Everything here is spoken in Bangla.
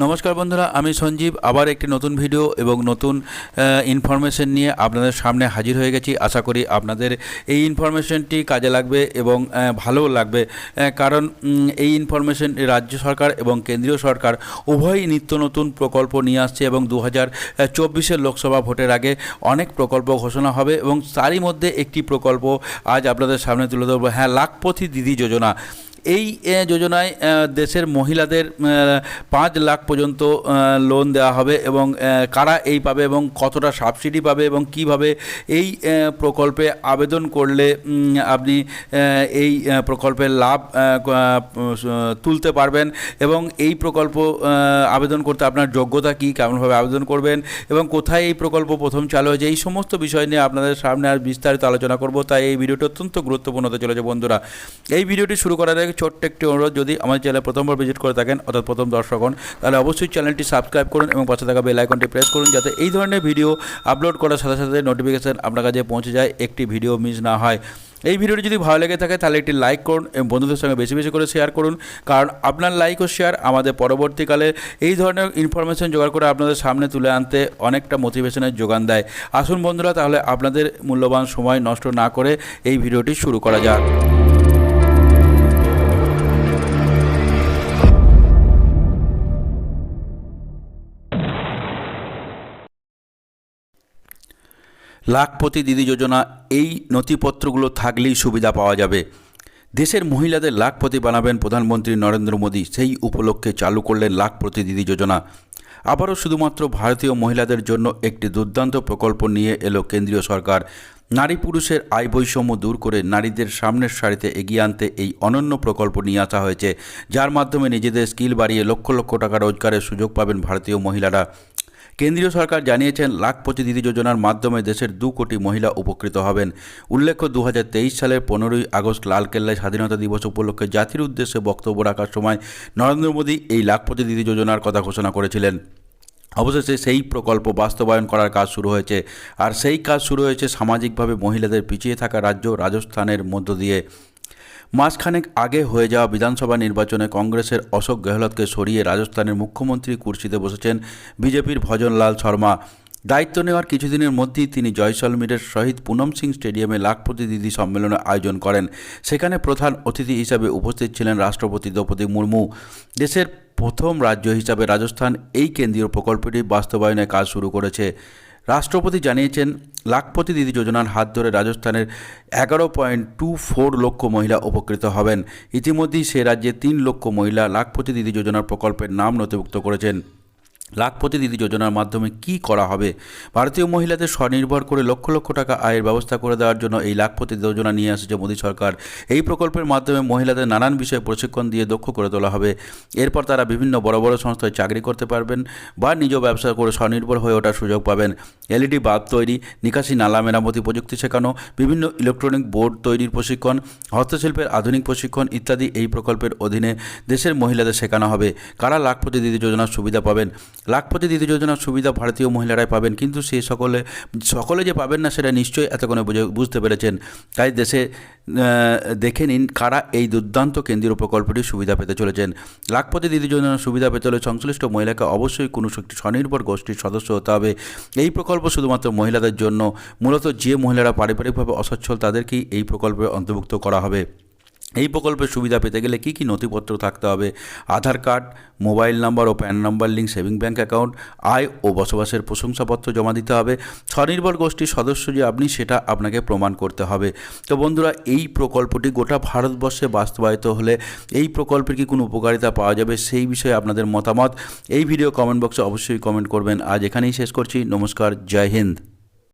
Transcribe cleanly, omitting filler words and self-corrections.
নমস্কার বন্ধুরা, আমি সঞ্জীব আবার একটি নতুন ভিডিও এবং নতুন ইনফরমেশন নিয়ে আপনাদের সামনে হাজির হয়ে গেছি। আশা করি আপনাদের এই ইনফরমেশনটি কাজে লাগবে এবং ভালোও লাগবে, কারণ এই ইনফরমেশন রাজ্য সরকার এবং কেন্দ্রীয় সরকার উভয়ই নিত্য নতুন প্রকল্প নিয়ে আসছে এবং 2024 লোকসভা ভোটের আগে অনেক প্রকল্প ঘোষণা হবে এবং তারই মধ্যে একটি প্রকল্প আজ আপনাদের সামনে তুলে ধরবো। হ্যাঁ, লাখপতি দিদি যোজনা। এই যোজনায় দেশের মহিলাদের 5 লাখ পর্যন্ত লোন দেওয়া হবে এবং কারা এই পাবে এবং কতটা সাবসিডি পাবে এবং কিভাবে এই প্রকল্পে আবেদন করলে আপনি এই প্রকল্পের লাভ তুলতে পারবেন এবং এই প্রকল্প আবেদন করতে আপনার যোগ্যতা কী, কেমনভাবে আবেদন করবেন এবং কোথায় এই প্রকল্প প্রথম চালু হয়েছে, এই সমস্ত বিষয় নিয়ে আপনাদের সামনে আর বিস্তারিত আলোচনা করব। তাই এই ভিডিওটি অত্যন্ত গুরুত্বপূর্ণ হতে চলেছে বন্ধুরা। এই ভিডিওটি শুরু করার আগে ছোট্ট একটি অনুরোধ, যদি আমার চ্যানেলে প্রথমবার ভিজিট করে থাকেন অর্থাৎ প্রথম দর্শক হন, তাহলে অবশ্যই চ্যানেলটি সাবস্ক্রাইব করুন এবং পাশে থাকা বেল আইকনটি প্রেস করুন, যাতে এই ধরনের ভিডিও আপলোড করার সাথে সাথে নোটিফিকেশান আপনার কাছে পৌঁছে যায়, একটি ভিডিও মিস না হয়। এই ভিডিওটি যদি ভালো লেগে থাকে তাহলে একটি লাইক করুন এবং বন্ধুদের সঙ্গে বেশি বেশি করে শেয়ার করুন, কারণ আপনার লাইক ও শেয়ার আমাদের পরবর্তীকালে এই ধরনের ইনফরমেশন জোগাড় করে আপনাদের সামনে তুলে আনতে অনেকটা মোটিভেশনের যোগান দেয়। আসুন বন্ধুরা, তাহলে আপনাদের মূল্যবান সময় নষ্ট না করে এই ভিডিওটি শুরু করা যাক। লাখপতি দিদি যোজনা, এই নথিপত্রগুলো থাকলেই সুবিধা পাওয়া যাবে। দেশের মহিলাদের লাখপতি বানাবেন প্রধানমন্ত্রী নরেন্দ্র মোদী, সেই উপলক্ষে চালু করলেন লাখপতি দিদি যোজনা। আবারও শুধুমাত্র ভারতীয় মহিলাদের জন্য একটি দুর্দান্ত প্রকল্প নিয়ে এলো কেন্দ্রীয় সরকার। নারী পুরুষের আয় বৈষম্য দূর করে নারীদের সামনের সারিতে এগিয়ে আনতে এই অনন্য প্রকল্প নিয়ে আসা হয়েছে, যার মাধ্যমে নিজেদের স্কিল বাড়িয়ে লক্ষ লক্ষ টাকা রোজগারের সুযোগ পাবেন ভারতীয় মহিলারা। কেন্দ্রীয় সরকার জানিয়েছেন, লাখপতি দিদি যোজনার মাধ্যমে দেশের 2 কোটি মহিলা উপকৃত হবেন। উল্লেখ্য, 2023 সালের 15ই আগস্ট লালকেল্লায় স্বাধীনতা দিবস উপলক্ষে জাতির উদ্দেশ্যে বক্তব্য রাখার সময় নরেন্দ্র মোদী এই লাখপতি দিদি যোজনার কথা ঘোষণা করেছিলেন। অবশেষে সেই প্রকল্প বাস্তবায়ন করার কাজ শুরু হয়েছে, আর সেই কাজ শুরু হয়েছে সামাজিকভাবে মহিলাদের পিছিয়ে থাকা রাজ্য রাজস্থানের মধ্য দিয়ে। মাসখানেক আগে হয়ে যাওয়া বিধানসভা নির্বাচনে কংগ্রেসের অশোক গেহলতকে সরিয়ে রাজস্থানের মুখ্যমন্ত্রী কুর্সিতে বসেছেন বিজেপির ভজনলাল শর্মা। দায়িত্ব নেওয়ার কিছুদিনের মধ্যেই তিনি জয়সলমীরের শহীদ পুনম সিং স্টেডিয়ামে লাখপতি দিদি সম্মেলনের আয়োজন করেন। সেখানে প্রধান অতিথি হিসাবে উপস্থিত ছিলেন রাষ্ট্রপতি দ্রৌপদী মুর্মু। দেশের প্রথম রাজ্য হিসাবে রাজস্থান এই কেন্দ্রীয় প্রকল্পটি বাস্তবায়নের কাজ শুরু করেছে। রাষ্ট্রপতি জানিয়েছেন, লাখপতি দিদি যোজনার হাত ধরে রাজস্থানের 11.24 লক্ষ মহিলা উপকৃত হবেন। ইতিমধ্যেই সে রাজ্যে 3 লক্ষ মহিলা লাখপতি দিদি যোজনার প্রকল্পের নাম নথিভুক্ত করেছেন। লাখপতি দিদি যোজনার মাধ্যমে কি করা হবে? ভারতীয় মহিলাদের স্বনির্ভর করে লক্ষ লক্ষ টাকা আয়ের ব্যবস্থা করে দেওয়ার জন্য এই লাখপতি যোজনা নিয়ে এসেছে মোদী সরকার। এই প্রকল্পের মাধ্যমে মহিলাদের নানান বিষয়ে প্রশিক্ষণ দিয়ে দক্ষ করে তোলা হবে। এরপর তারা বিভিন্ন বড় বড় সংস্থায় চাকরি করতে পারবেন বা নিজ ব্যবসা করে স্বনির্ভর হয়ে ওঠার সুযোগ পাবেন। এলইডি বাল্ব তৈরি, নিকাশি নালা মেরামতি প্রযুক্তি শেখানো, বিভিন্ন ইলেকট্রনিক বোর্ড তৈরির প্রশিক্ষণ, হস্তশিল্পের আধুনিক প্রশিক্ষণ ইত্যাদি এই প্রকল্পের অধীনে দেশের মহিলাদের শেখানো হবে। কারা লাখপতি দিদি যোজনার সুবিধা পাবেন? লাখপতি দিদি যোজনার সুবিধা ভারতীয় মহিলারাই পাবেন, কিন্তু সেই সকলে যে পাবেন না সেটা নিশ্চয়ই এতক্ষণে বুঝতে পেরেছেন। তাই দেখে নিন কারা এই দুর্দান্ত কেন্দ্রীয় প্রকল্পটির সুবিধা পেতে চলেছেন। লাখপতি দিদি যোজনার সুবিধা পেতে হলে সংশ্লিষ্ট মহিলাকে অবশ্যই কোনো একটি স্বনির্ভর গোষ্ঠীর সদস্য হতে হবে। এই প্রকল্প শুধুমাত্র মহিলাদের জন্য, মূলত যে মহিলারা পারিবারিকভাবে অসচ্ছল তাদেরকেই এই প্রকল্পে অন্তর্ভুক্ত করা হবে। এই প্রকল্পের সুবিধা পেতে গেলে কী কী নথিপত্র থাকতে হবে? আধার কার্ড, মোবাইল নাম্বার ও PAN number link, saving bank account, আয় ও বসবাসের প্রশংসাপত্র জমা দিতে হবে। স্বনির্ভর গোষ্ঠীর সদস্য যে আপনি, সেটা আপনাকে প্রমাণ করতে হবে। তো বন্ধুরা, এই প্রকল্পটি গোটা ভারতবর্ষে বাস্তবায়িত হলে এই প্রকল্পের কি কোনো উপকারিতা পাওয়া যাবে, সেই বিষয়ে আপনাদের মতামত এই ভিডিও কমেন্ট বক্সে অবশ্যই কমেন্ট করবেন। আজ এখানেই শেষ করছি। নমস্কার, জয় হিন্দ।